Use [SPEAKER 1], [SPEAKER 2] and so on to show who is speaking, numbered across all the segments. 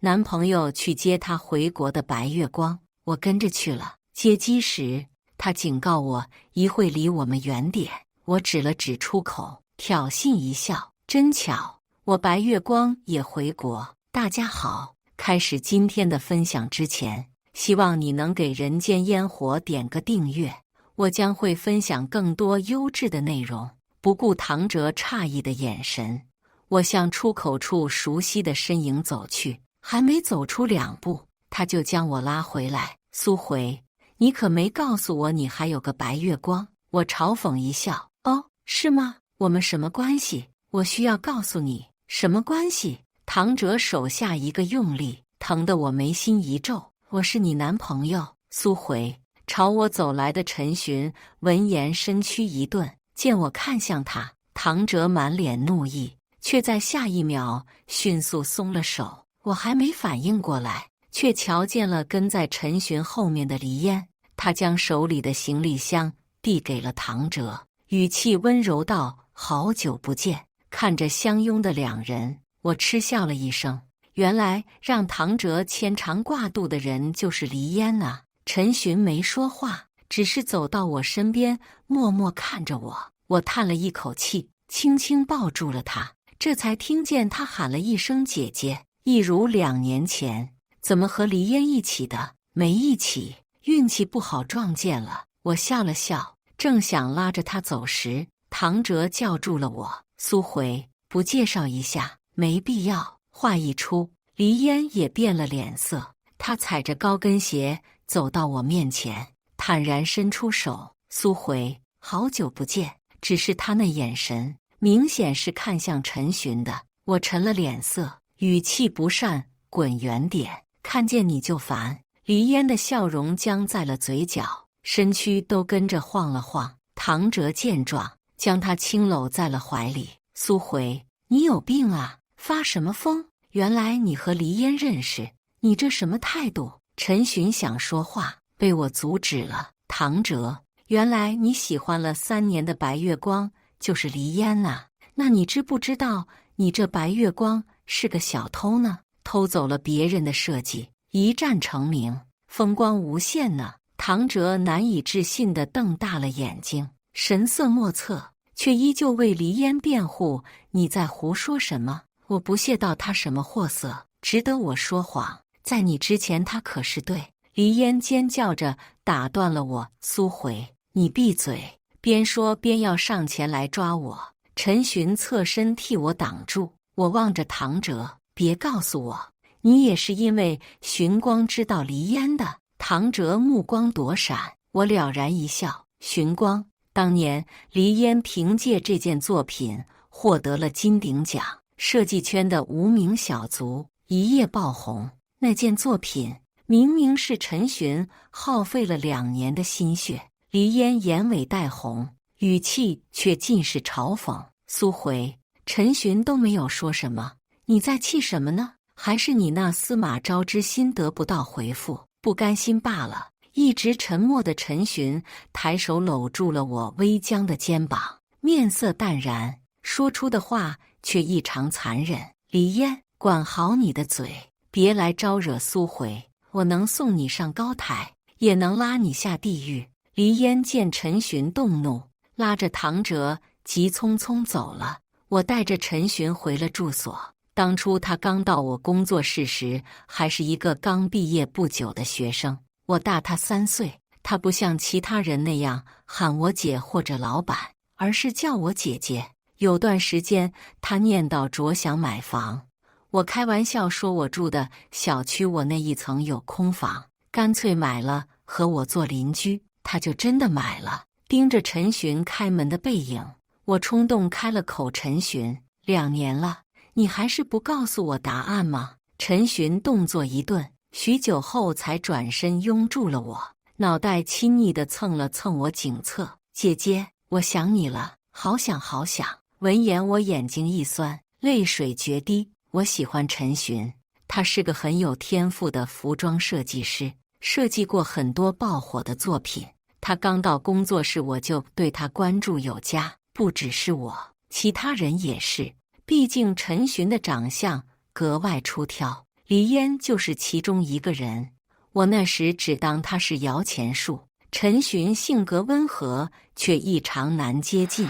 [SPEAKER 1] 男朋友去接她回国的白月光，我跟着去了。接机时，他警告我一会离我们远点。我指了指出口，挑衅一笑：“真巧，我白月光也回国。”大家好，开始今天的分享之前，希望你能给人间烟火点个订阅，我将会分享更多优质的内容。不顾唐哲诧异的眼神，我向出口处熟悉的身影走去。还没走出2步，他就将我拉回来：“苏回，你可没告诉我你还有个白月光。”我嘲讽一笑：“哦，是吗？我们什么关系？我需要告诉你什么关系？”唐哲手下一个用力，疼得我眉心一皱：“我是你男朋友。”苏回。朝我走来的陈寻闻言身躯一顿，见我看向他，唐哲满脸怒意，却在下一秒迅速松了手。我还没反应过来，却瞧见了跟在陈寻后面的黎烟。他将手里的行李箱递给了唐哲，语气温柔道：“好久不见。”看着相拥的2人，我嗤笑了一声。原来让唐哲牵肠挂肚的人就是黎烟啊。陈寻没说话，只是走到我身边，默默看着我。我叹了一口气，轻轻抱住了他，这才听见他喊了一声姐姐。一如2年前，怎么和黎烟一起的？没一起，运气不好撞见了。我笑了笑，正想拉着他走时，唐哲叫住了我：“苏回，不介绍一下？没必要。”话一出，黎烟也变了脸色，他踩着高跟鞋走到我面前，坦然伸出手：“苏回，好久不见。”只是他那眼神明显是看向陈寻的。我沉了脸色，语气不善：“滚远点，看见你就烦。”黎烟的笑容僵在了嘴角，身躯都跟着晃了晃。唐哲见状，将他轻搂在了怀里：“苏回，你有病啊？发什么疯？原来你和黎烟认识，你这什么态度？”陈寻想说话，被我阻止了。“唐哲，原来你喜欢了3年的白月光就是黎烟啊？那你知不知道你这白月光是个小偷呢？偷走了别人的设计，一战成名，风光无限呢。”唐哲难以置信地瞪大了眼睛，神色莫测，却依旧为黎烟辩护：“你在胡说什么？我不屑道他什么货色，值得我说谎？在你之前他可是对……”黎烟尖叫着打断了我：“苏回，你闭嘴！”边说边要上前来抓我。陈寻侧身替我挡住。我望着唐哲：“别告诉我，你也是因为寻光知道黎烟的？”唐哲目光躲闪，我了然一笑：“寻光，当年黎烟凭借这件作品获得了金鼎奖，设计圈的无名小卒，一夜爆红。那件作品明明是陈寻耗费了2年的心血。”黎烟眼尾带红，语气却尽是嘲讽：“苏回，陈寻都没有说什么，你在气什么呢？还是你那司马昭之心得不到回复，不甘心罢了？”一直沉默的陈寻抬手搂住了我微僵的肩膀，面色淡然，说出的话却异常残忍：“黎烟，管好你的嘴，别来招惹苏回，我能送你上高台，也能拉你下地狱。”黎烟见陈寻动怒，拉着唐哲急匆匆走了。我带着陈寻回了住所。当初他刚到我工作室时，还是一个刚毕业不久的学生。我大他3岁，他不像其他人那样喊我姐或者老板，而是叫我姐姐。有段时间，他念叨着想买房，我开玩笑说我住的小区我那一层有空房，干脆买了和我做邻居。他就真的买了。盯着陈寻开门的背影，我冲动开了口：“陈寻，2年了，你还是不告诉我答案吗？”陈寻动作一顿，许久后才转身拥住了我，脑袋亲昵地蹭了蹭我颈侧：“姐姐，我想你了，好想好想。”闻言，我眼睛一酸，泪水决堤。我喜欢陈寻，他是个很有天赋的服装设计师，设计过很多爆火的作品。他刚到工作室，我就对他关注有加，不只是我，其他人也是。毕竟陈寻的长相格外出挑，黎烟就是其中一个人。我那时只当他是摇钱树。陈寻性格温和，却异常难接近。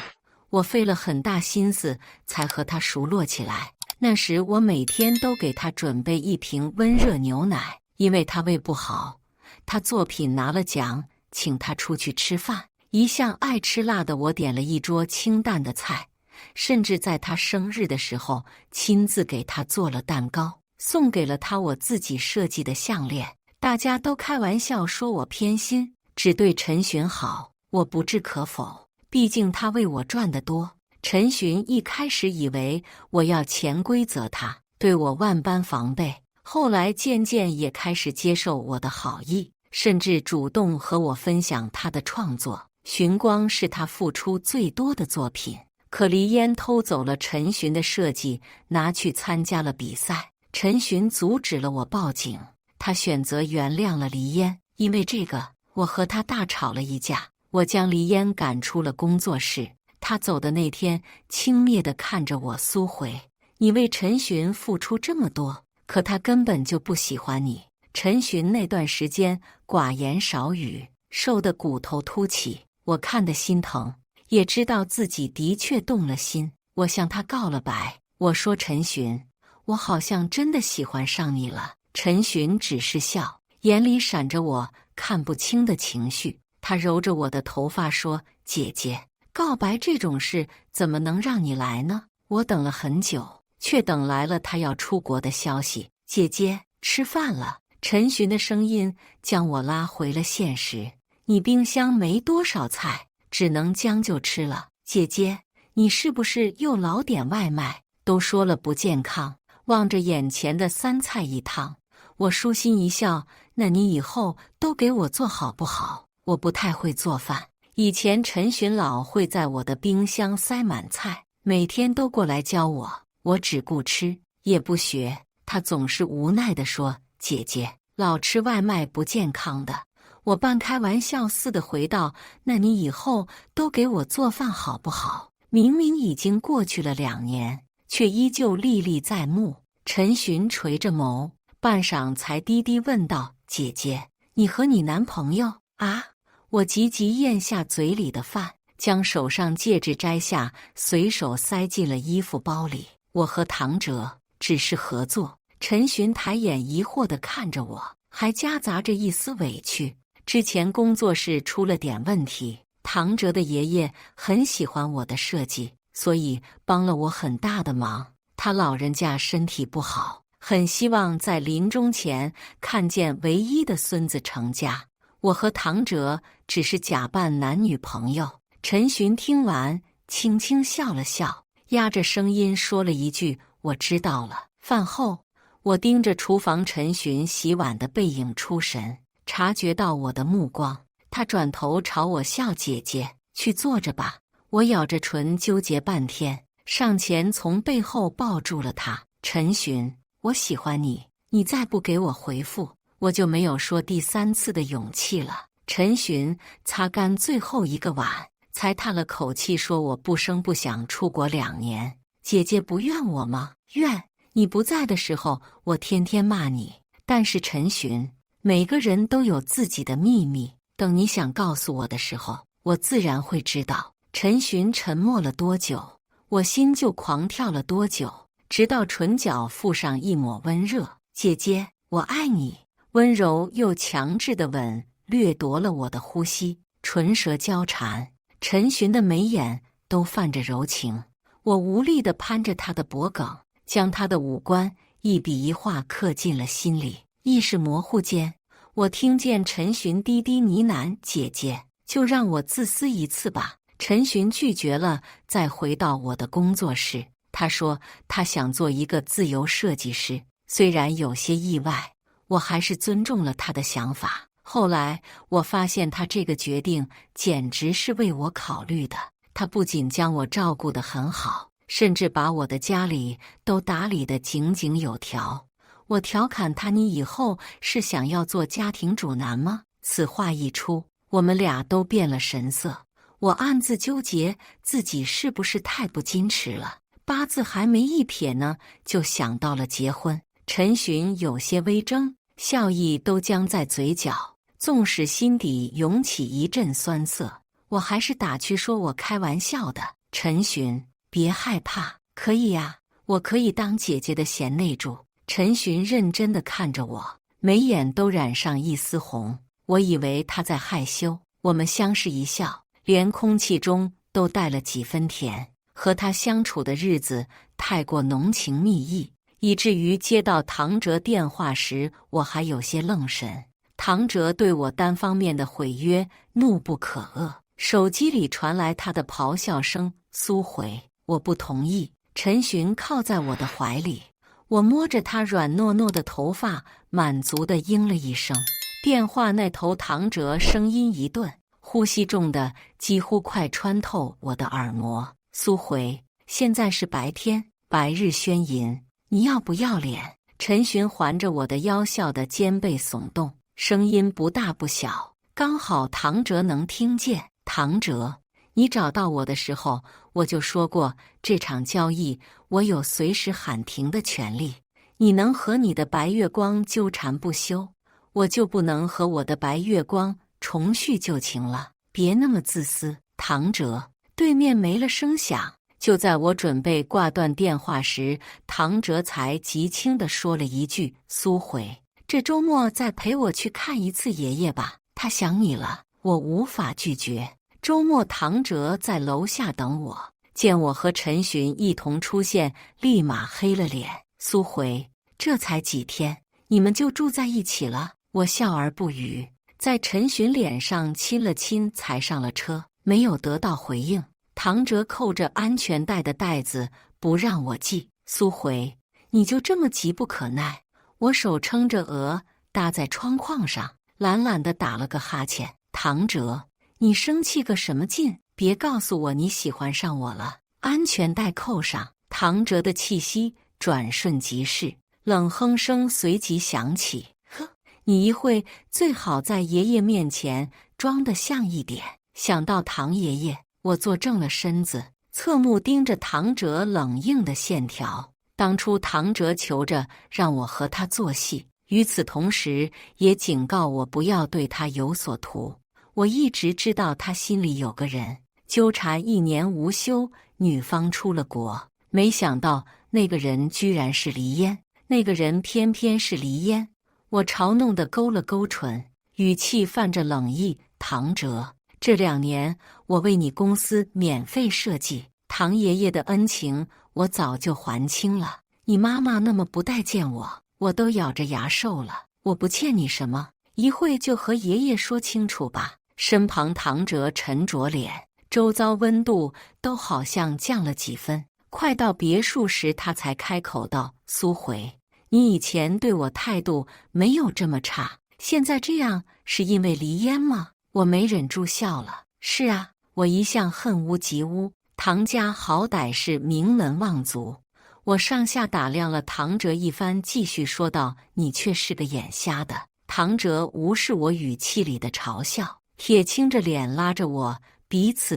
[SPEAKER 1] 我费了很大心思才和他熟络起来。那时我每天都给他准备一瓶温热牛奶，因为他胃不好。他作品拿了奖，请他出去吃饭。一向爱吃辣的我点了一桌清淡的菜，甚至在他生日的时候亲自给他做了蛋糕，送给了他我自己设计的项链。大家都开玩笑说我偏心，只对陈寻好，我不置可否，毕竟他为我赚得多。陈寻一开始以为我要潜规则他，对我万般防备，后来渐渐也开始接受我的好意，甚至主动和我分享他的创作。寻光是他付出最多的作品，可黎烟偷走了陈寻的设计，拿去参加了比赛。陈寻阻止了我报警，他选择原谅了黎烟。因为这个，我和他大吵了一架，我将黎烟赶出了工作室。他走的那天，轻蔑地看着我苏回：“你为陈寻付出这么多，可他根本就不喜欢你。”陈寻那段时间寡言少语，瘦得骨头凸起，我看得心疼，也知道自己的确动了心。我向他告了白，我说：“陈寻，我好像真的喜欢上你了。”陈寻只是笑，眼里闪着我看不清的情绪。他揉着我的头发说：“姐姐，告白这种事怎么能让你来呢？我等了很久，却等来了他要出国的消息。姐姐，吃饭了。”陈寻的声音将我拉回了现实。你冰箱没多少菜，只能将就吃了。姐姐，你是不是又老点外卖？都说了不健康。望着眼前的3菜1汤，我舒心一笑。那你以后都给我做好不好？我不太会做饭。以前陈寻老会在我的冰箱塞满菜，每天都过来教我，我只顾吃，也不学。他总是无奈地说：“姐姐，老吃外卖不健康的。”我半开玩笑似的回道：“那你以后都给我做饭好不好？”明明已经过去了2年，却依旧历历在目。陈寻垂着眸，半晌才低低问道：“姐姐，你和你男朋友啊？”我急急咽下嘴里的饭，将手上戒指摘下，随手塞进了衣服包里。我和唐哲只是合作。陈寻抬眼疑惑地看着我，还夹杂着一丝委屈。之前工作室出了点问题，唐哲的爷爷很喜欢我的设计，所以帮了我很大的忙。他老人家身体不好，很希望在临终前看见唯一的孙子成家。我和唐哲只是假扮男女朋友。陈寻听完，轻轻笑了笑，压着声音说了一句：“我知道了。”饭后，我盯着厨房陈寻洗碗的背影出神，察觉到我的目光，他转头朝我笑：“姐姐，去坐着吧。”我咬着唇纠结半天，上前从背后抱住了他。“陈寻，我喜欢你，你再不给我回复，我就没有说第3次的勇气了。”陈寻擦干最后一个碗，才叹了口气说：“我不声不响出国2年，姐姐不怨我吗？怨。你不在的时候，我天天骂你。但是陈寻，每个人都有自己的秘密，等你想告诉我的时候，我自然会知道。”陈寻沉默了多久，我心就狂跳了多久，直到唇角附上一抹温热。“姐姐，我爱你。”温柔又强制的吻掠夺了我的呼吸，唇舌交缠，陈寻的眉眼都泛着柔情。我无力地攀着他的脖颈，将他的五官一笔一画刻进了心里。意识模糊间，我听见陈寻低低呢喃：“姐姐，就让我自私一次吧。”陈寻拒绝了，再回到我的工作室。他说他想做一个自由设计师，虽然有些意外，我还是尊重了他的想法。后来我发现他这个决定简直是为我考虑的。他不仅将我照顾得很好，甚至把我的家里都打理得井井有条。我调侃他：“你以后是想要做家庭主男吗？”此话一出，我们俩都变了神色。我暗自纠结自己是不是太不矜持了，八字还没一撇呢，就想到了结婚。陈寻有些微怔，笑意都僵在嘴角，纵使心底涌起一阵酸涩，我还是打趣说我开玩笑的。陈寻，别害怕，可以呀，我可以当姐姐的贤内助。陈寻认真地看着我，眉眼都染上一丝红。我以为他在害羞，我们相视一笑，连空气中都带了几分甜。和他相处的日子太过浓情蜜意，以至于接到唐哲电话时，我还有些愣神。唐哲对我单方面的毁约怒不可遏，手机里传来他的咆哮声：“苏回！”我不同意。陈寻靠在我的怀里，我摸着他软糯糯的头发，满足地应了一声。电话那头，唐哲声音一顿，呼吸重的几乎快穿透我的耳膜。苏回，现在是白天，白日宣淫，你要不要脸？陈寻环着我的腰，笑得肩背耸动，声音不大不小，刚好唐哲能听见。唐哲，你找到我的时候，我就说过，这场交易我有随时喊停的权利。你能和你的白月光纠缠不休，我就不能和我的白月光重续旧情了。别那么自私，唐哲。对面没了声响，就在我准备挂断电话时，唐哲才极轻地说了一句：“苏回，这周末再陪我去看一次爷爷吧，他想你了。”我无法拒绝。周末唐哲在楼下等我，见我和陈寻一同出现，立马黑了脸。苏回，这才几天，你们就住在一起了？我笑而不语，在陈寻脸上亲了亲，才上了车。没有得到回应，唐哲扣着安全带的带子不让我系。苏回，你就这么急不可耐？我手撑着额搭在窗框上，懒懒地打了个哈欠。唐哲，你生气个什么劲？别告诉我你喜欢上我了。安全带扣上。唐哲的气息转瞬即逝，冷哼声随即响起。呵，你一会最好在爷爷面前装得像一点。想到唐爷爷，我坐正了身子，侧目盯着唐哲冷硬的线条。当初唐哲求着让我和他做戏，与此同时也警告我不要对他有所图。我一直知道他心里有个人，纠缠1年无休，女方出了国，没想到那个人居然是黎烟，那个人偏偏是黎烟。我嘲弄地勾了勾唇，语气泛着冷意：“唐哲，这2年我为你公司免费设计，唐爷爷的恩情我早就还清了。你妈妈那么不待见我，我都咬着牙受了。我不欠你什么，一会就和爷爷说清楚吧。”身旁唐哲沉着脸，周遭温度都好像降了几分。快到别墅时，他才开口道：“苏回，你以前对我态度没有这么差，现在这样是因为黎烟吗？”我没忍住笑了。是啊，我一向恨屋及乌，唐家好歹是名门望族。我上下打量了唐哲一番，继续说道：“你却是个眼瞎的。”唐哲无视我语气里的嘲笑，铁青着脸拉着我，彼此，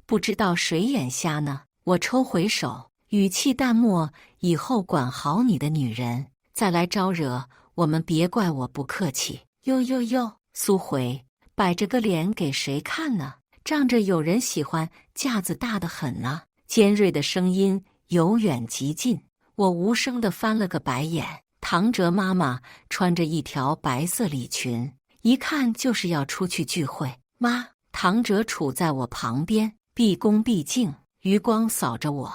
[SPEAKER 1] 不知道谁眼瞎呢。我抽回手，语气淡漠：“以后管好你的女人，再来招惹我们，别怪我不客气。”哟，苏回，摆着个脸给谁看呢？仗着有人喜欢，架子大得很呢。尖锐的声音由远及近，我无声地翻了个白眼。唐哲妈妈穿着一条白色礼裙，一看就是要出去聚会。妈，唐哲杵在我旁边，毕恭毕敬，余光扫着我。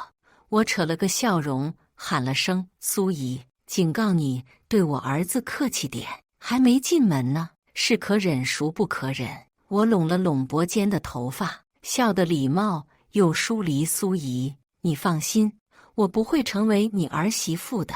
[SPEAKER 1] 我扯了个笑容，喊了声：“苏姨，警告你，对我儿子客气点。”还没进门呢，是可忍孰不可忍。我拢了拢脖间的头发，笑得礼貌又疏离。苏姨，你放心，我不会成为你儿媳妇的。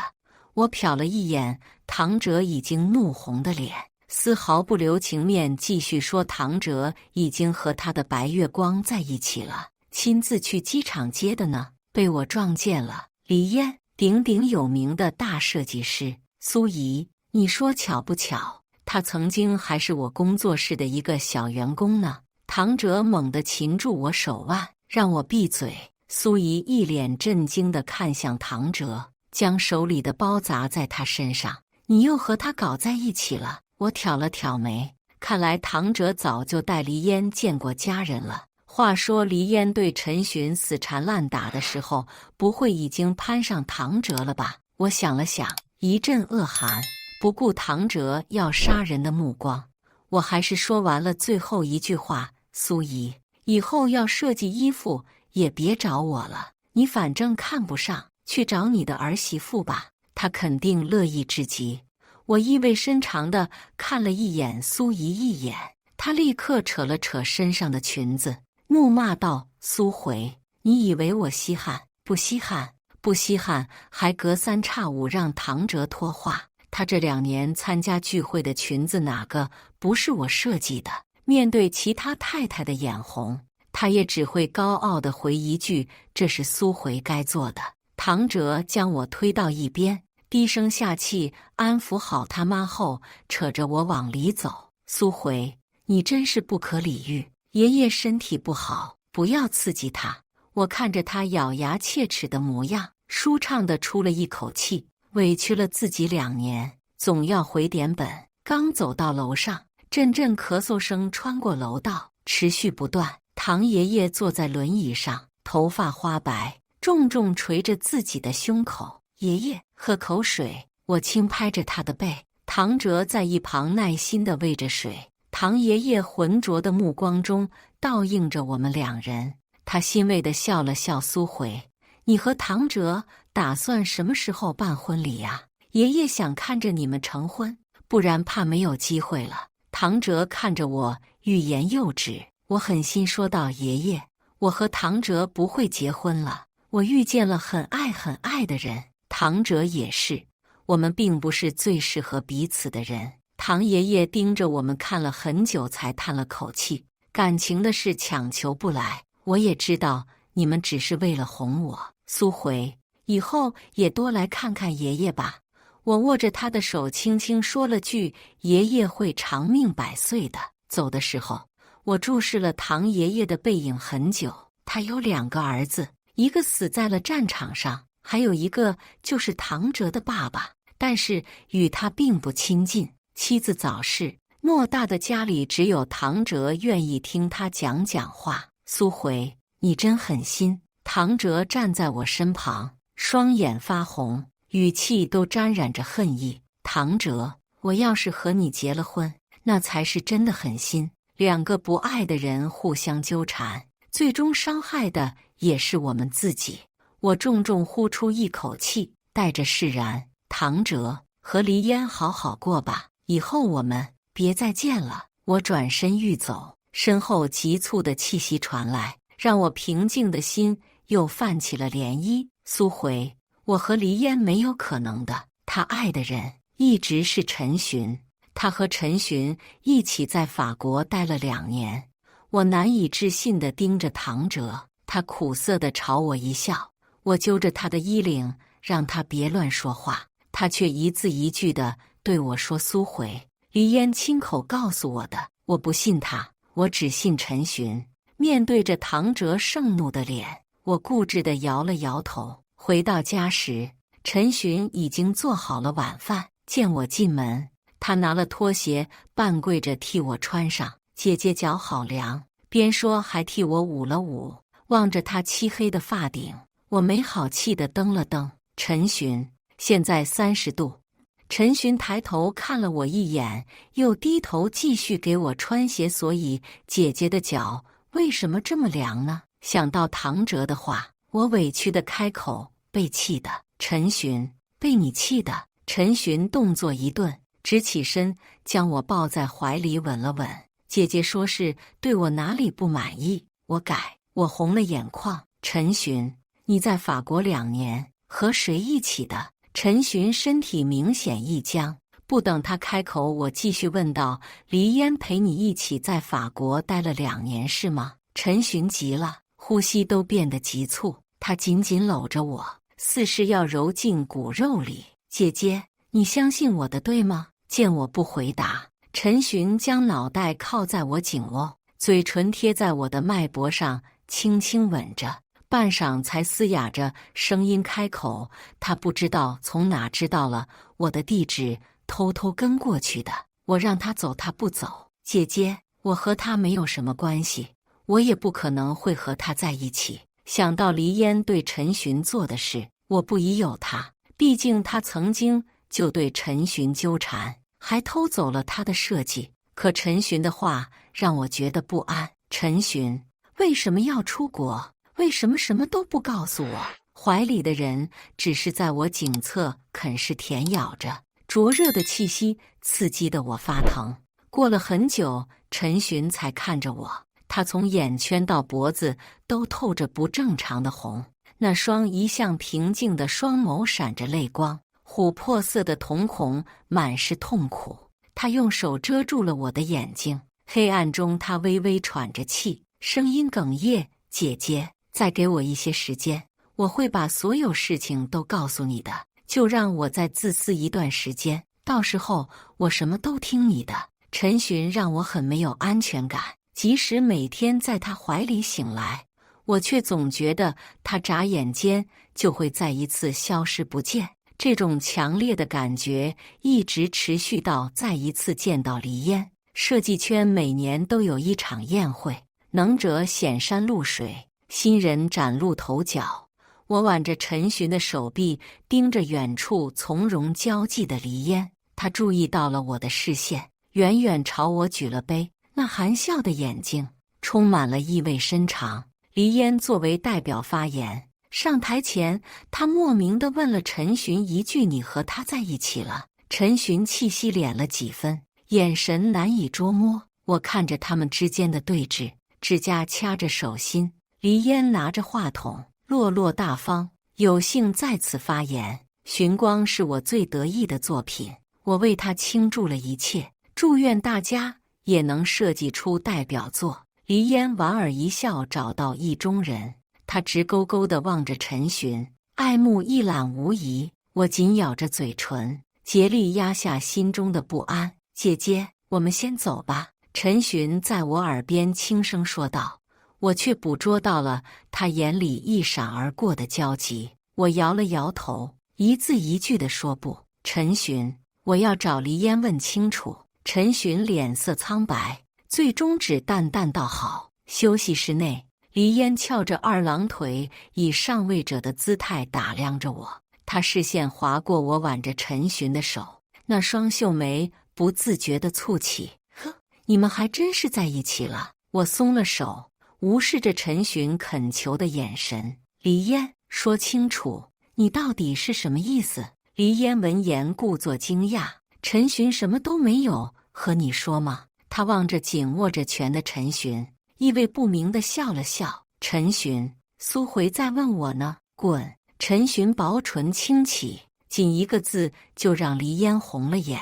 [SPEAKER 1] 我瞟了一眼唐哲已经怒红的脸，丝毫不留情面，继续说：“唐哲已经和他的白月光在一起了，亲自去机场接的呢，被我撞见了。黎烟，鼎鼎有名的大设计师。苏姨，你说巧不巧？他曾经还是我工作室的一个小员工呢。”唐哲猛地擒住我手腕，让我闭嘴。苏姨一脸震惊地看向唐哲，将手里的包砸在他身上。你又和他搞在一起了？我挑了挑眉，看来唐哲早就带黎烟见过家人了。话说黎烟对陈寻死缠烂打的时候，不会已经攀上唐哲了吧？我想了想，一阵恶寒，不顾唐哲要杀人的目光，我还是说完了最后一句话：苏姨，以后要设计衣服也别找我了，你反正看不上，去找你的儿媳妇吧。她肯定乐意至极。我意味深长地看了一眼苏姨一眼，她立刻扯了扯身上的裙子，怒骂道：苏回，你以为我稀罕？不稀罕，不稀罕，还隔三差五让唐哲脱话。他这2年参加聚会的裙子哪个不是我设计的？面对其他太太的眼红，他也只会高傲地回一句：这是苏回该做的。唐哲将我推到一边，低声下气安抚好他妈后，扯着我往里走。苏回，你真是不可理喻，爷爷身体不好，不要刺激他。我看着他咬牙切齿的模样，舒畅地出了一口气。委屈了自己2年，总要回点本。刚走到楼上，阵阵咳嗽声穿过楼道，持续不断。唐爷爷坐在轮椅上，头发花白，重重捶着自己的胸口。爷爷，喝口水。我轻拍着他的背，唐哲在一旁耐心地喂着水。唐爷爷浑浊的目光中倒映着我们2人，他欣慰地笑了笑。苏回，你和唐哲打算什么时候办婚礼呀？爷爷想看着你们成婚，不然怕没有机会了。唐哲看着我，欲言又止。我狠心说道：爷爷，我和唐哲不会结婚了，我遇见了很爱很爱的人，唐哲也是，我们并不是最适合彼此的人。唐爷爷盯着我们看了很久，才叹了口气：感情的事强求不来，我也知道你们只是为了哄我。苏回，以后也多来看看爷爷吧。我握着他的手，轻轻说了句：爷爷会长命百岁的。走的时候，我注视了唐爷爷的背影很久。他有2个儿子，一个死在了战场上，还有一个就是唐哲的爸爸，但是与他并不亲近。妻子早逝，偌大的家里只有唐哲愿意听他讲话。苏回，你真狠心。唐哲站在我身旁，双眼发红，语气都沾染着恨意。唐哲，我要是和你结了婚，那才是真的狠心。2个不爱的人互相纠缠，最终伤害的也是我们自己。我重重呼出一口气，带着释然。唐哲，和黎烟好好过吧，以后我们别再见了。我转身欲走，身后急促的气息传来，让我平静的心又泛起了涟漪。苏回，我和黎烟没有可能的，他爱的人一直是陈寻，他和陈寻一起在法国待了2年。我难以置信地盯着唐哲，他苦涩地朝我一笑。我揪着他的衣领，让他别乱说话，他却一字一句地对我说：苏回，黎烟亲口告诉我的。我不信他，我只信陈寻。面对着唐哲盛怒的脸，我固执地摇了摇头。回到家时，陈寻已经做好了晚饭。见我进门，他拿了拖鞋，半跪着替我穿上。姐姐脚好凉，边说还替我捂了捂。望着他漆黑的发顶，我没好气地瞪了瞪。陈寻，现在30度。陈寻抬头看了我一眼，又低头继续给我穿鞋。所以姐姐的脚为什么这么凉呢？想到唐哲的话，我委屈地开口：被气的。陈寻，被你气的。陈寻动作一顿，直起身将我抱在怀里吻了吻。姐姐说是对我哪里不满意，我改。我红了眼眶。陈寻，你在法国2年，和谁一起的？陈寻身体明显一僵，不等他开口，我继续问道：黎烟陪你一起在法国待了2年是吗？陈寻急了，呼吸都变得急促，他紧紧搂着我，似是要揉进骨肉里。姐姐，你相信我的对吗？见我不回答，陈寻将脑袋靠在我颈窝，嘴唇贴在我的脉搏上，轻轻吻着，半晌才嘶哑着声音开口：“他不知道从哪知道了我的地址，偷偷跟过去的。我让他走，他不走。姐姐，我和他没有什么关系，我也不可能会和他在一起。”想到黎烟对陈寻做的事，我不疑有他。毕竟他曾经就对陈寻纠缠，还偷走了他的设计。可陈寻的话让我觉得不安。陈寻为什么要出国？为什么什么都不告诉我？怀里的人只是在我颈侧啃噬舔咬着，灼热的气息刺激得我发疼。过了很久，陈寻才看着我，他从眼圈到脖子都透着不正常的红，那双一向平静的双眸闪着泪光，琥珀色的瞳孔满是痛苦。他用手遮住了我的眼睛，黑暗中他微微喘着气，声音哽咽：“姐姐，再给我一些时间，我会把所有事情都告诉你的。就让我再自私一段时间，到时候我什么都听你的。”陈寻让我很没有安全感，即使每天在他怀里醒来，我却总觉得他眨眼间就会再一次消失不见。这种强烈的感觉一直持续到再一次见到黎烟。设计圈每年都有一场宴会，能者显山露水，新人崭露头角。我挽着陈寻的手臂，盯着远处从容交际的黎烟。他注意到了我的视线，远远朝我举了杯，那含笑的眼睛充满了意味深长。黎烟作为代表发言，上台前他莫名地问了陈寻一句：“你和他在一起了？”陈寻气息敛了几分，眼神难以捉摸。我看着他们之间的对峙，指甲掐着手心。黎烟拿着话筒，落落大方，有幸在此发言。寻光是我最得意的作品，我为他倾注了一切，祝愿大家也能设计出代表作。黎烟莞尔一笑，找到意中人。他直勾勾地望着陈寻，爱慕一览无遗。我紧咬着嘴唇，竭力压下心中的不安。“姐姐，我们先走吧。”陈寻在我耳边轻声说道。我却捕捉到了他眼里一闪而过的焦急。我摇了摇头，一字一句地说：“不。”陈寻，我要找黎烟问清楚。陈寻脸色苍白，最终只淡淡道：“好。”休息室内，黎烟翘着二郎腿，以上位者的姿态打量着我。他视线划过我挽着陈寻的手，那双秀眉不自觉地蹙起。“呵，你们还真是在一起了。”我松了手，无视着陈寻恳求的眼神。“黎烟，说清楚，你到底是什么意思？”黎烟闻言故作惊讶：“陈寻什么都没有和你说吗？”他望着紧握着拳的陈寻，意味不明地笑了笑。“陈寻，苏回在问我呢。”“滚！”陈寻薄唇轻启，仅一个字就让黎烟红了眼。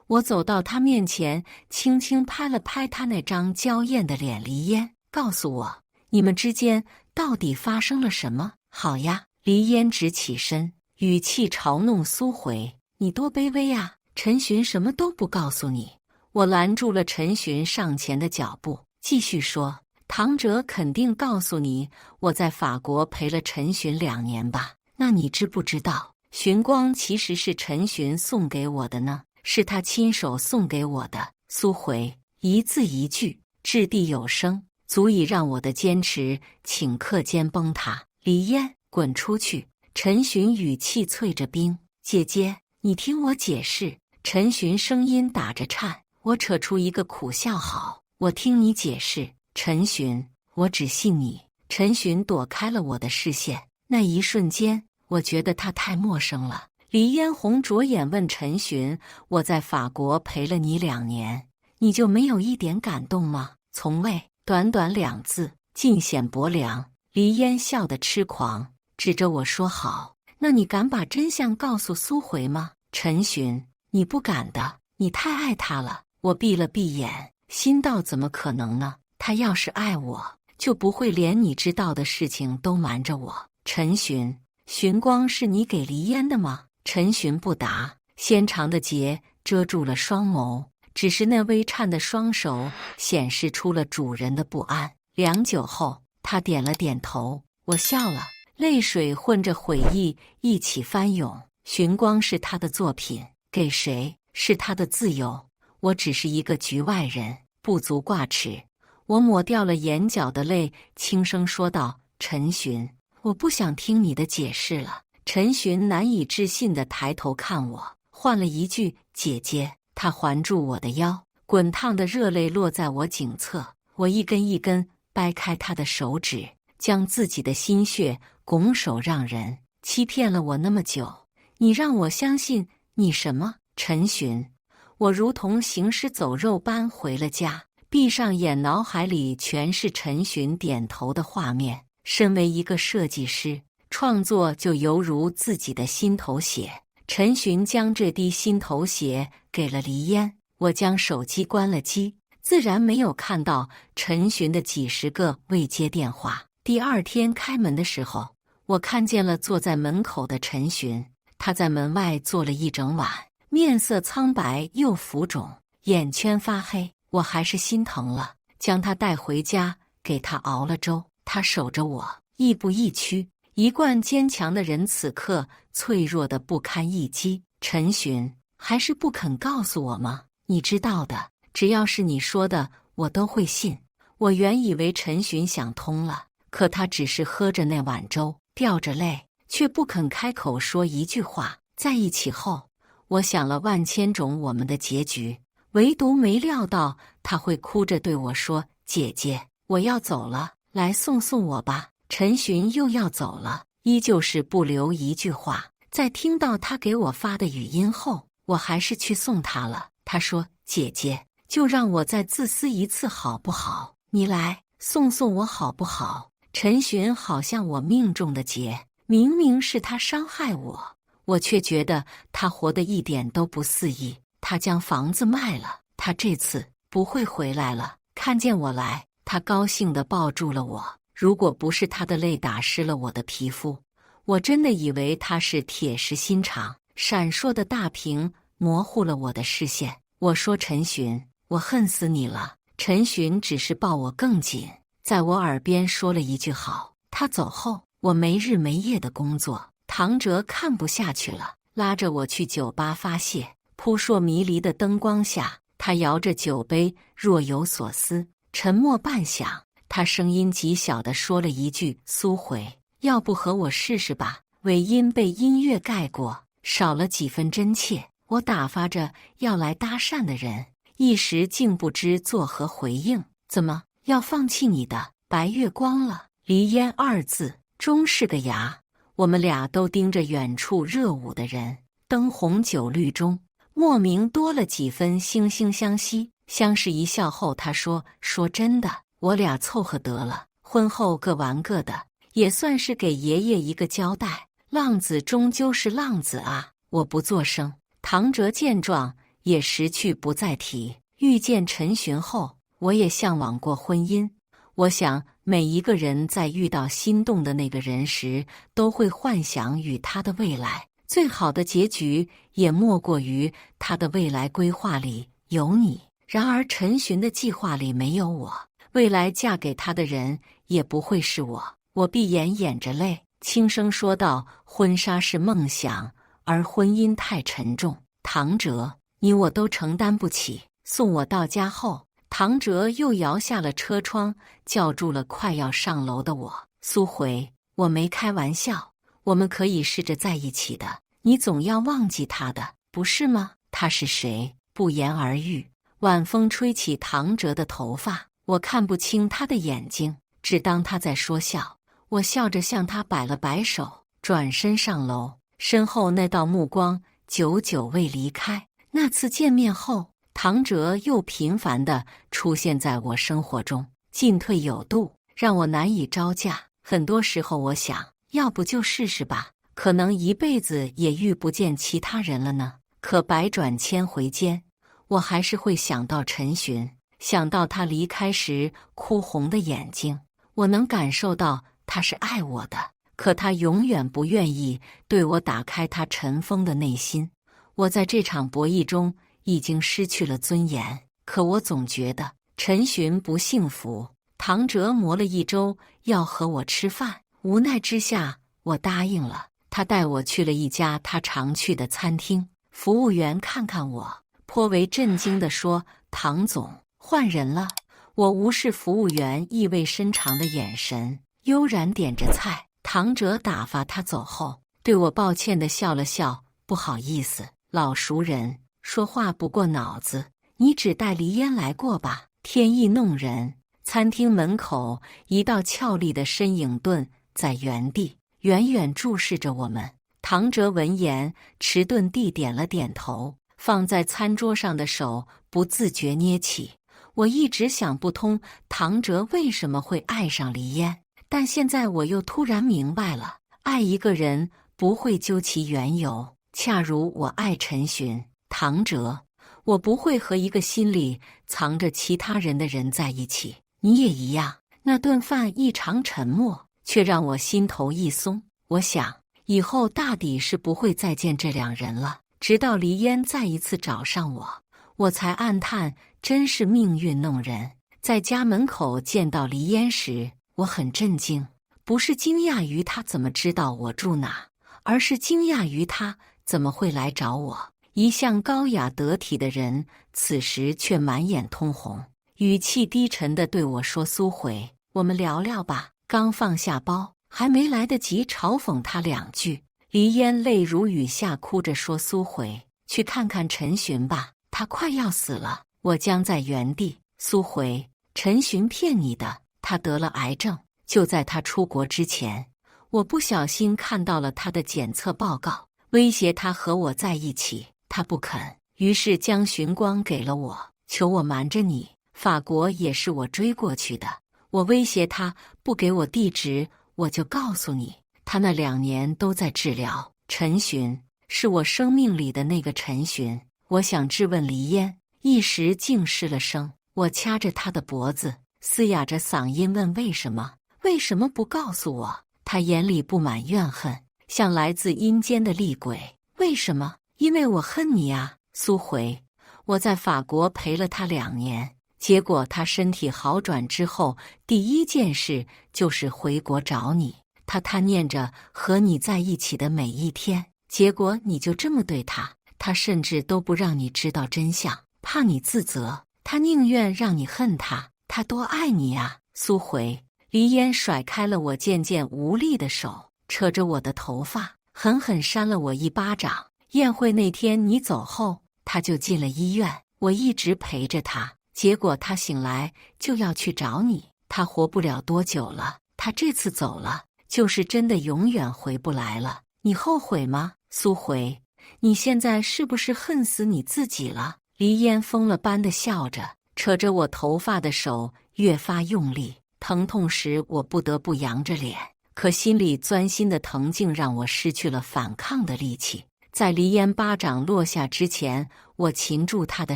[SPEAKER 1] 我走到他面前，轻轻拍了拍他那张娇艳的脸。“黎烟，告诉我，你们之间到底发生了什么？”“好呀。”黎烟直起身，语气嘲弄苏回：“你多卑微啊！陈寻什么都不告诉你。”我拦住了陈寻上前的脚步，继续说：“唐哲肯定告诉你，我在法国陪了陈寻2年吧？那你知不知道，寻光其实是陈寻送给我的呢？是他亲手送给我的。”苏回一字一句，掷地有声，足以让我的坚持顷刻间崩塌。“黎烟，滚出去！”陈寻语气淬着冰。“姐姐，你听我解释。”陈寻声音打着颤。我扯出一个苦笑：“好，我听你解释。”“陈寻，我只信你。”陈寻躲开了我的视线。那一瞬间，我觉得他太陌生了。黎烟红着眼问陈寻：“我在法国陪了你2年，你就没有一点感动吗？”“从未。”短短2字，尽显薄凉。黎烟笑得痴狂，指着我说：“好，那你敢把真相告诉苏回吗？”“陈寻，你不敢的，你太爱他了。”我闭了闭眼，心道：怎么可能呢？他要是爱我，就不会连你知道的事情都瞒着我。“陈寻，寻光是你给黎烟的吗？”陈寻不答，纤长的结遮住了双眸，只是那微颤的双手显示出了主人的不安。良久后，他点了点头。我笑了，泪水混着悔意一起翻涌。寻光是他的作品，给谁是他的自由。我只是一个局外人，不足挂齿。我抹掉了眼角的泪，轻声说道：“陈寻，我不想听你的解释了。”陈寻难以置信地抬头看我，换了一句：“姐姐。”他环住我的腰，滚烫的热泪落在我颈侧。我一根一根掰开他的手指，将自己的心血拱手让人。欺骗了我那么久，你让我相信你什么？陈寻，我如同行尸走肉般回了家，闭上眼，脑海里全是陈寻点头的画面。身为一个设计师，创作就犹如自己的心头血。陈寻将这滴心头血给了黎烟，我将手机关了机，自然没有看到陈寻的几十个未接电话。第二天开门的时候，我看见了坐在门口的陈寻，他在门外坐了一整晚，面色苍白又浮肿，眼圈发黑。我还是心疼了，将他带回家，给他熬了粥。他守着我，亦步亦趋。一贯坚强的人此刻脆弱的不堪一击。陈寻，还是不肯告诉我吗？你知道的，只要是你说的，我都会信。我原以为陈寻想通了，可他只是喝着那碗粥，掉着泪，却不肯开口说一句话。在一起后，我想了万千种我们的结局，唯独没料到他会哭着对我说：“姐姐，我要走了，来送送我吧。”陈寻又要走了，依旧是不留一句话。在听到他给我发的语音后，我还是去送他了。他说：“姐姐，就让我再自私一次好不好？你来送送我好不好？”陈寻好像我命中的劫，明明是他伤害我，我却觉得他活得一点都不肆意。他将房子卖了，他这次不会回来了。看见我来，他高兴地抱住了我。如果不是他的泪打湿了我的皮肤，我真的以为他是铁石心肠。闪烁的大屏模糊了我的视线。我说：“陈寻，我恨死你了。”陈寻只是抱我更紧，在我耳边说了一句好。他走后，我没日没夜的工作。唐哲看不下去了，拉着我去酒吧发泄。扑朔迷离的灯光下，他摇着酒杯，若有所思。沉默半晌，他声音极小地说了一句：“苏回，要不和我试试吧？”尾音被音乐盖过，少了几分真切。我打发着要来搭讪的人，一时竟不知作何回应。怎么要放弃你的白月光了？离烟二字终是个哑。我们俩都盯着远处热舞的人，灯红酒绿中，莫名多了几分惺惺相惜。相视一笑后，他说：“说真的，我俩凑合得了，婚后各玩各的，也算是给爷爷一个交代。浪子终究是浪子啊。”我不作声。唐哲见状也识趣不再提。遇见陈寻后，我也向往过婚姻。我想每一个人在遇到心动的那个人时，都会幻想与他的未来。最好的结局也莫过于他的未来规划里有你。然而陈寻的计划里没有我，未来嫁给他的人也不会是我。我闭眼掩着泪，轻声说道：“婚纱是梦想，而婚姻太沉重。唐哲，你我都承担不起。”送我到家后，唐哲又摇下了车窗，叫住了快要上楼的我：“苏回，我没开玩笑，我们可以试着在一起的。你总要忘记他的，不是吗？”他是谁？不言而喻。晚风吹起唐哲的头发，我看不清他的眼睛，只当他在说笑。我笑着向他摆了摆手，转身上楼。身后那道目光久久未离开。那次见面后，唐哲又频繁地出现在我生活中，进退有度，让我难以招架。很多时候我想，要不就试试吧，可能一辈子也遇不见其他人了呢。可百转千回间，我还是会想到陈寻，想到他离开时哭红的眼睛。我能感受到他是爱我的，可他永远不愿意对我打开他尘封的内心。我在这场博弈中已经失去了尊严，可我总觉得陈寻不幸福。唐哲磨了一周要和我吃饭，无奈之下，我答应了。他带我去了一家他常去的餐厅，服务员看看我，颇为震惊地说：“唐总，换人了。”我无视服务员意味深长的眼神，悠然点着菜。唐哲打发他走后，对我抱歉地笑了笑：“不好意思，老熟人，说话不过脑子。你只带梨烟来过吧？”天意弄人。餐厅门口，一道俏丽的身影顿在原地，远远注视着我们。唐哲闻言，迟钝地点了点头，放在餐桌上的手不自觉捏起。我一直想不通唐哲为什么会爱上梨烟，但现在我又突然明白了，爱一个人不会究其缘由，恰如我爱陈寻。唐哲，我不会和一个心里藏着其他人的人在一起，你也一样。那顿饭异常沉默，却让我心头一松。我想，以后大抵是不会再见这两人了。直到梨烟再一次找上我，我才暗叹，真是命运弄人。在家门口见到梨烟时，我很震惊，不是惊讶于他怎么知道我住哪，而是惊讶于他怎么会来找我。一向高雅得体的人，此时却满眼通红，语气低沉地对我说：“苏回，我们聊聊吧。”刚放下包，还没来得及嘲讽他两句，梨烟泪如雨下，哭着说：“苏回，去看看陈寻吧，他快要死了，我僵在原地。”苏回，陈寻骗你的，他得了癌症。就在他出国之前，我不小心看到了他的检测报告，威胁他和我在一起。他不肯，于是将寻光给了我，求我瞒着你。法国也是我追过去的，我威胁他不给我地址，我就告诉你，他那2年都在治疗。陈寻是我生命里的那个陈寻。我想质问梨烟，一时竟失了声。我掐着他的脖子，嘶哑着嗓音问：“为什么？为什么不告诉我？”他眼里布满怨恨，像来自阴间的厉鬼。为什么？因为我恨你啊，苏回。我在法国陪了他2年，结果他身体好转之后，第一件事就是回国找你。他贪念着和你在一起的每一天，结果你就这么对他。他甚至都不让你知道真相，怕你自责，他宁愿让你恨他。他多爱你啊，苏回。梨烟甩开了我渐渐无力的手，扯着我的头发，狠狠扇了我一巴掌。宴会那天你走后，他就进了医院，我一直陪着他，结果他醒来就要去找你。他活不了多久了，他这次走了，就是真的永远回不来了。你后悔吗，苏回？你现在是不是恨死你自己了？梨烟疯了般的笑着，扯着我头发的手越发用力，疼痛时我不得不扬着脸，可心里钻心的疼竟让我失去了反抗的力气。在梨烟巴掌落下之前，我擒住他的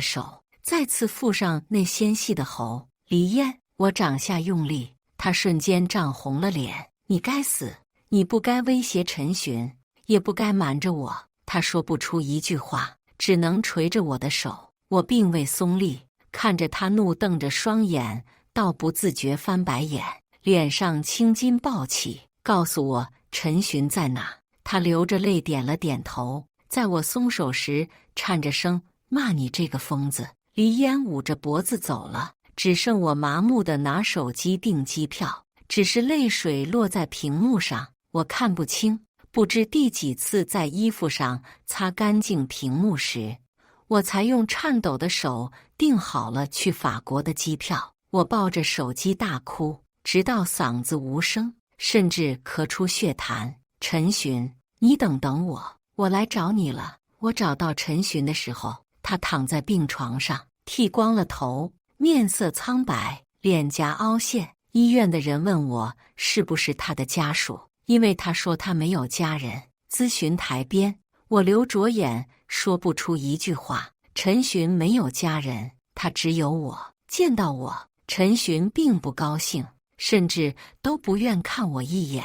[SPEAKER 1] 手，再次附上那纤细的喉。梨烟，我掌下用力，他瞬间涨红了脸。你该死，你不该威胁陈寻，也不该瞒着我。他说不出一句话，只能垂着我的手。我并未松力，看着他怒瞪着双眼，倒不自觉翻白眼，脸上青筋暴起。告诉我陈寻在哪？他流着泪点了点头，在我松手时颤着声骂：“你这个疯子！”梨烟捂着脖子走了，只剩我麻木地拿手机订机票。只是泪水落在屏幕上，我看不清，不知第几次在衣服上擦干净屏幕时，我才用颤抖的手订好了去法国的机票。我抱着手机大哭，直到嗓子无声，甚至咳出血痰。陈寻，你等等我，我来找你了。我找到陈寻的时候，他躺在病床上，剃光了头，面色苍白，脸颊凹陷。医院的人问我是不是他的家属，因为他说他没有家人。咨询台边，我流着眼，说不出一句话。陈寻没有家人，他只有我。见到我，陈寻并不高兴，甚至都不愿看我一眼。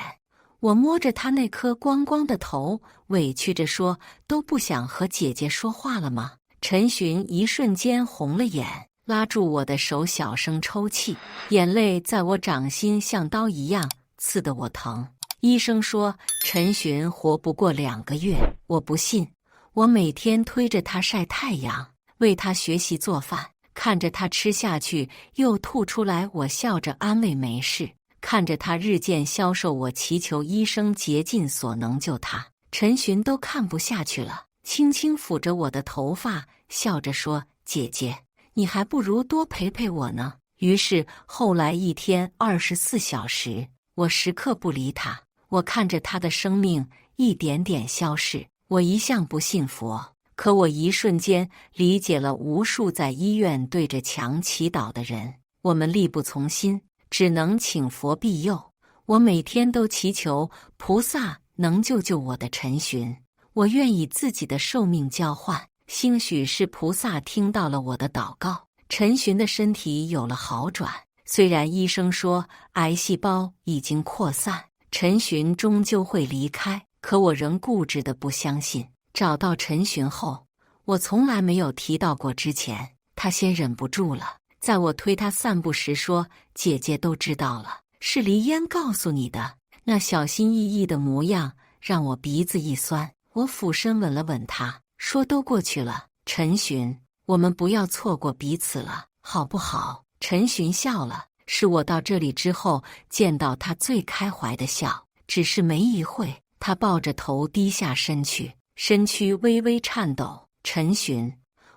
[SPEAKER 1] 我摸着他那颗光光的头，委屈着说：“都不想和姐姐说话了吗？”陈寻一瞬间红了眼，拉住我的手，小声抽泣，眼泪在我掌心像刀一样刺得我疼。医生说陈寻活不过2个月，我不信。我每天推着他晒太阳，为他学习做饭，看着他吃下去又吐出来，我笑着安慰没事。看着他日渐消瘦，我祈求医生竭尽所能救他。陈寻都看不下去了，轻轻抚着我的头发，笑着说：“姐姐，你还不如多陪陪我呢。”于是后来一天24小时，我时刻不离他。我看着他的生命一点点消逝。我一向不信佛，可我一瞬间理解了无数在医院对着墙祈祷的人。我们力不从心，只能请佛庇佑。我每天都祈求菩萨能救救我的陈寻，我愿以自己的寿命交换。兴许是菩萨听到了我的祷告，陈寻的身体有了好转。虽然医生说癌细胞已经扩散，陈寻终究会离开，可我仍固执地不相信。找到陈寻后，我从来没有提到过之前。他先忍不住了，在我推他散步时说：“姐姐都知道了，是黎烟告诉你的。”那小心翼翼的模样让我鼻子一酸。我俯身吻了吻他，说：“都过去了，陈寻，我们不要错过彼此了，好不好？”陈寻笑了，是我到这里之后见到他最开怀的笑。只是没一会，他抱着头低下身去，身躯微微颤抖。陈寻，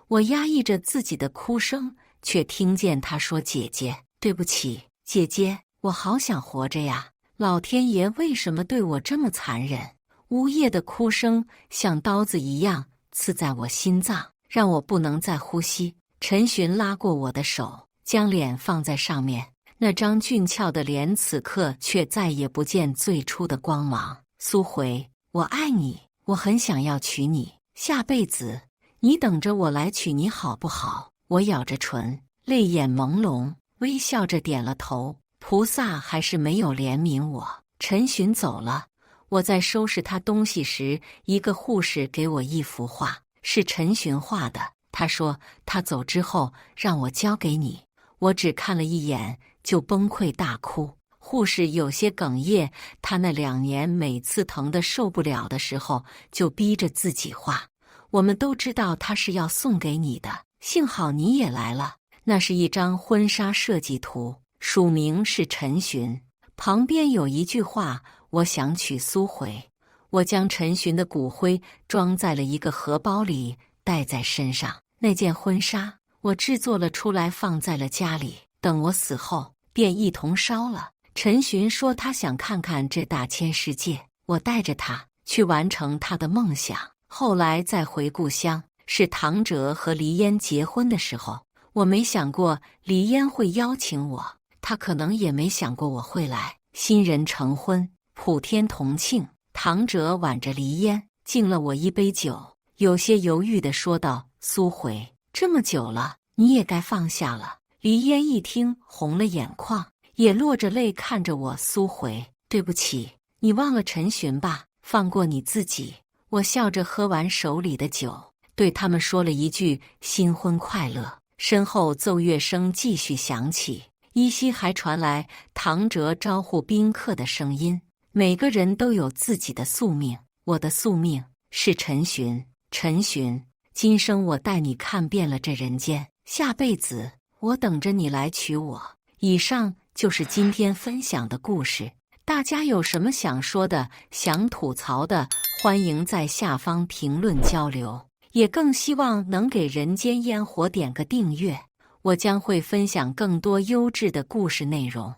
[SPEAKER 1] 我压抑着自己的哭声，却听见他说：“姐姐，对不起，姐姐，我好想活着呀！老天爷为什么对我这么残忍？”呜咽的哭声像刀子一样刺在我心脏，让我不能再呼吸。陈寻拉过我的手，将脸放在上面，那张俊俏的脸此刻却再也不见最初的光芒。苏回，我爱你，我很想要娶你，下辈子你等着我来娶你好不好？我咬着唇，泪眼朦胧，微笑着点了头。菩萨还是没有怜悯我。陈寻走了，我在收拾他东西时，一个护士给我一幅画，是陈寻画的。他说他走之后让我交给你。我只看了一眼就崩溃大哭。护士有些哽咽，他那2年每次疼得受不了的时候，就逼着自己画。我们都知道他是要送给你的，幸好你也来了。那是一张婚纱设计图，署名是陈寻，旁边有一句话：我想娶苏回。我将陈寻的骨灰装在了一个荷包里，带在身上。那件婚纱我制作了出来，放在了家里，等我死后便一同烧了。陈寻说他想看看这大千世界，我带着他去完成他的梦想。后来再回故乡，是唐哲和黎烟结婚的时候，我没想过黎烟会邀请我，他可能也没想过我会来。新人成婚，普天同庆。唐哲挽着黎烟，敬了我一杯酒，有些犹豫地说道：“苏回，这么久了，你也该放下了。”黎烟一听，红了眼眶，也落着泪看着我：“苏回，对不起，你忘了陈寻吧，放过你自己。”我笑着喝完手里的酒，对他们说了一句：“新婚快乐。”身后奏乐声继续响起，依稀还传来唐哲招呼宾客的声音。每个人都有自己的宿命，我的宿命是陈寻。陈寻，今生我带你看遍了这人间，下辈子我等着你来娶我。以上就是今天分享的故事，大家有什么想说的、想吐槽的，欢迎在下方评论交流，也更希望能给人间烟火点个订阅，我将会分享更多优质的故事内容。